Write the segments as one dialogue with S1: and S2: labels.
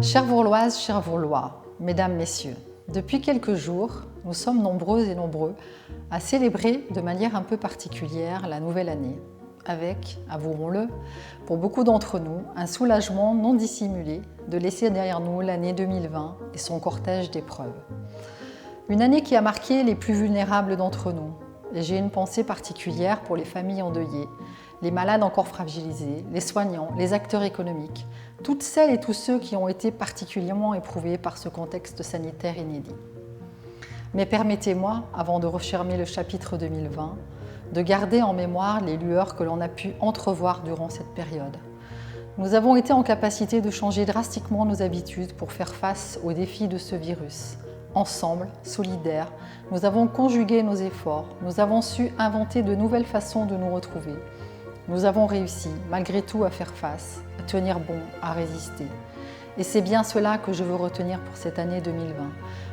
S1: Chères Vourloises, chers Vourlois, mesdames, messieurs, depuis quelques jours, nous sommes nombreuses et nombreux à célébrer de manière un peu particulière la nouvelle année, avec, avouons-le, pour beaucoup d'entre nous, un soulagement non dissimulé de laisser derrière nous l'année 2020 et son cortège d'épreuves. Une année qui a marqué les plus vulnérables d'entre nous, et j'ai une pensée particulière pour les familles endeuillées, les malades encore fragilisés, les soignants, les acteurs économiques, toutes celles et tous ceux qui ont été particulièrement éprouvés par ce contexte sanitaire inédit. Mais permettez-moi, avant de refermer le chapitre 2020, de garder en mémoire les lueurs que l'on a pu entrevoir durant cette période. Nous avons été en capacité de changer drastiquement nos habitudes pour faire face aux défis de ce virus. Ensemble, solidaires, nous avons conjugué nos efforts, nous avons su inventer de nouvelles façons de nous retrouver. Nous avons réussi, malgré tout, à faire face, à tenir bon, à résister. Et c'est bien cela que je veux retenir pour cette année 2020,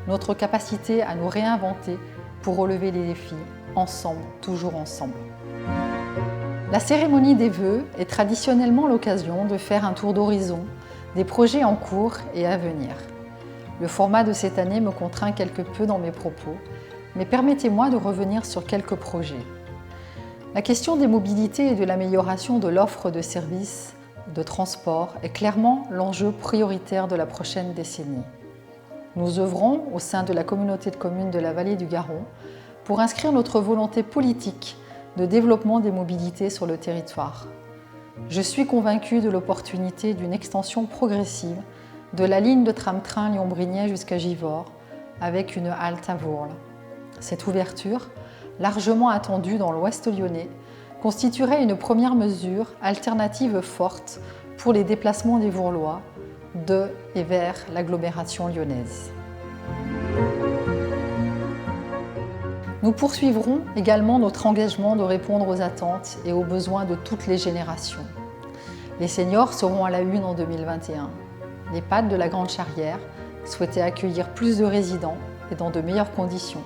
S1: notre capacité à nous réinventer pour relever les défis, ensemble, toujours ensemble. La cérémonie des vœux est traditionnellement l'occasion de faire un tour d'horizon des projets en cours et à venir. Le format de cette année me contraint quelque peu dans mes propos, mais permettez-moi de revenir sur quelques projets. La question des mobilités et de l'amélioration de l'offre de services de transport est clairement l'enjeu prioritaire de la prochaine décennie. Nous œuvrons au sein de la communauté de communes de la Vallée du Garon pour inscrire notre volonté politique de développement des mobilités sur le territoire. Je suis convaincue de l'opportunité d'une extension progressive de la ligne de tram-train Lyon-Brignais jusqu'à Givors, avec une halte à Vourles. Cette ouverture, largement attendue dans l'ouest lyonnais, constituerait une première mesure alternative forte pour les déplacements des Vourlois de et vers l'agglomération lyonnaise. Nous poursuivrons également notre engagement de répondre aux attentes et aux besoins de toutes les générations. Les seniors seront à la une en 2021. L'EHPAD de la Grande Charrière souhaitait accueillir plus de résidents et dans de meilleures conditions.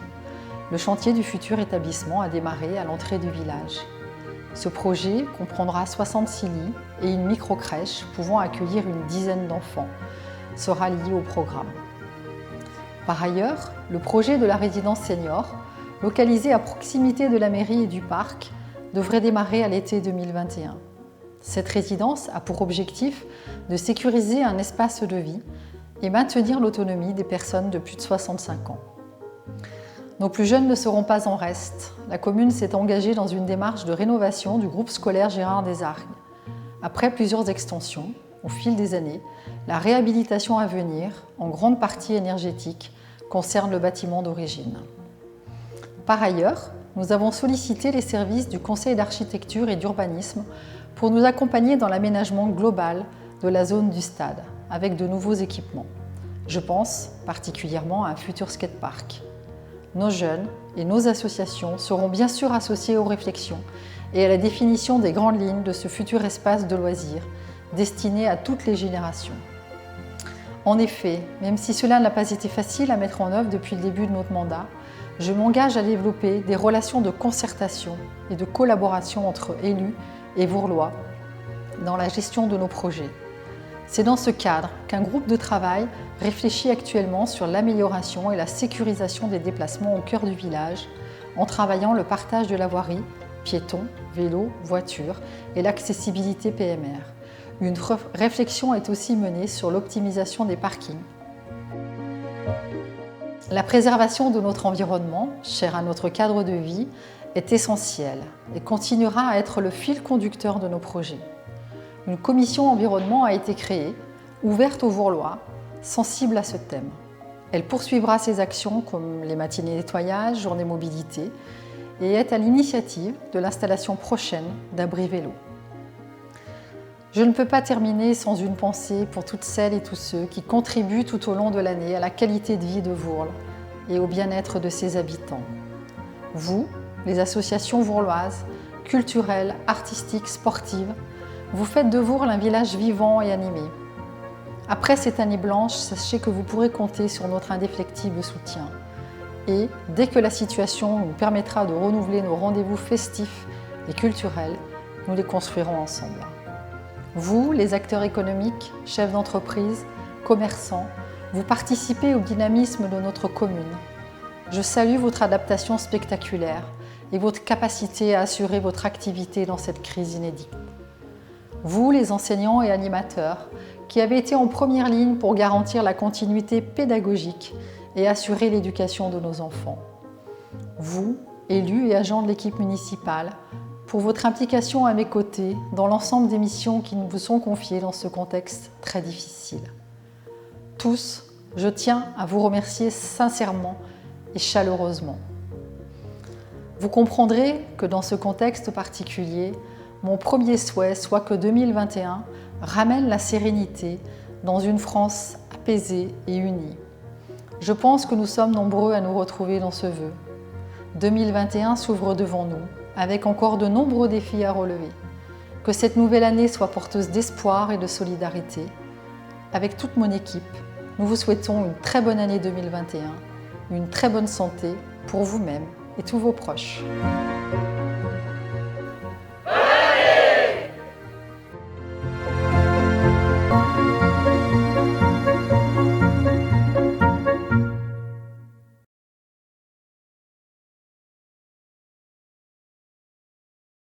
S1: Le chantier du futur établissement a démarré à l'entrée du village. Ce projet comprendra 66 lits et une micro-crèche pouvant accueillir une dizaine d'enfants sera lié au programme. Par ailleurs, le projet de la résidence senior, localisée à proximité de la mairie et du parc, devrait démarrer à l'été 2021. Cette résidence a pour objectif de sécuriser un espace de vie et maintenir l'autonomie des personnes de plus de 65 ans. Nos plus jeunes ne seront pas en reste. La commune s'est engagée dans une démarche de rénovation du groupe scolaire Gérard Desargues. Après plusieurs extensions, au fil des années, la réhabilitation à venir, en grande partie énergétique, concerne le bâtiment d'origine. Par ailleurs, nous avons sollicité les services du Conseil d'architecture et d'urbanisme pour nous accompagner dans l'aménagement global de la zone du stade, avec de nouveaux équipements. Je pense particulièrement à un futur skatepark. Nos jeunes et nos associations seront bien sûr associés aux réflexions et à la définition des grandes lignes de ce futur espace de loisirs destiné à toutes les générations. En effet, même si cela n'a pas été facile à mettre en œuvre depuis le début de notre mandat, je m'engage à développer des relations de concertation et de collaboration entre élus et Vourlois dans la gestion de nos projets. C'est dans ce cadre qu'un groupe de travail réfléchit actuellement sur l'amélioration et la sécurisation des déplacements au cœur du village, en travaillant le partage de la voirie, piétons, vélos, voitures et l'accessibilité PMR. Une réflexion est aussi menée sur l'optimisation des parkings. La préservation de notre environnement, cher à notre cadre de vie, est essentielle et continuera à être le fil conducteur de nos projets. Une commission environnement a été créée, ouverte aux Vourlois, sensible à ce thème. Elle poursuivra ses actions comme les matinées nettoyage, journées mobilité et est à l'initiative de l'installation prochaine d'abris vélo. Je ne peux pas terminer sans une pensée pour toutes celles et tous ceux qui contribuent tout au long de l'année à la qualité de vie de Vourles et au bien-être de ses habitants. Vous, les associations vourloises, culturelles, artistiques, sportives, vous faites de Vourles un village vivant et animé. Après cette année blanche, sachez que vous pourrez compter sur notre indéfectible soutien. Et dès que la situation nous permettra de renouveler nos rendez-vous festifs et culturels, nous les construirons ensemble. Vous, les acteurs économiques, chefs d'entreprise, commerçants, vous participez au dynamisme de notre commune. Je salue votre adaptation spectaculaire et votre capacité à assurer votre activité dans cette crise inédite. Vous, les enseignants et animateurs, qui avez été en première ligne pour garantir la continuité pédagogique et assurer l'éducation de nos enfants. Vous, élus et agents de l'équipe municipale, pour votre implication à mes côtés dans l'ensemble des missions qui nous vous sont confiées dans ce contexte très difficile. Tous, je tiens à vous remercier sincèrement et chaleureusement. Vous comprendrez que dans ce contexte particulier, mon premier souhait soit que 2021 ramène la sérénité dans une France apaisée et unie. Je pense que nous sommes nombreux à nous retrouver dans ce vœu. 2021 s'ouvre devant nous, avec encore de nombreux défis à relever. Que cette nouvelle année soit porteuse d'espoir et de solidarité. Avec toute mon équipe, nous vous souhaitons une très bonne année 2021, une très bonne santé pour vous-même et tous vos proches.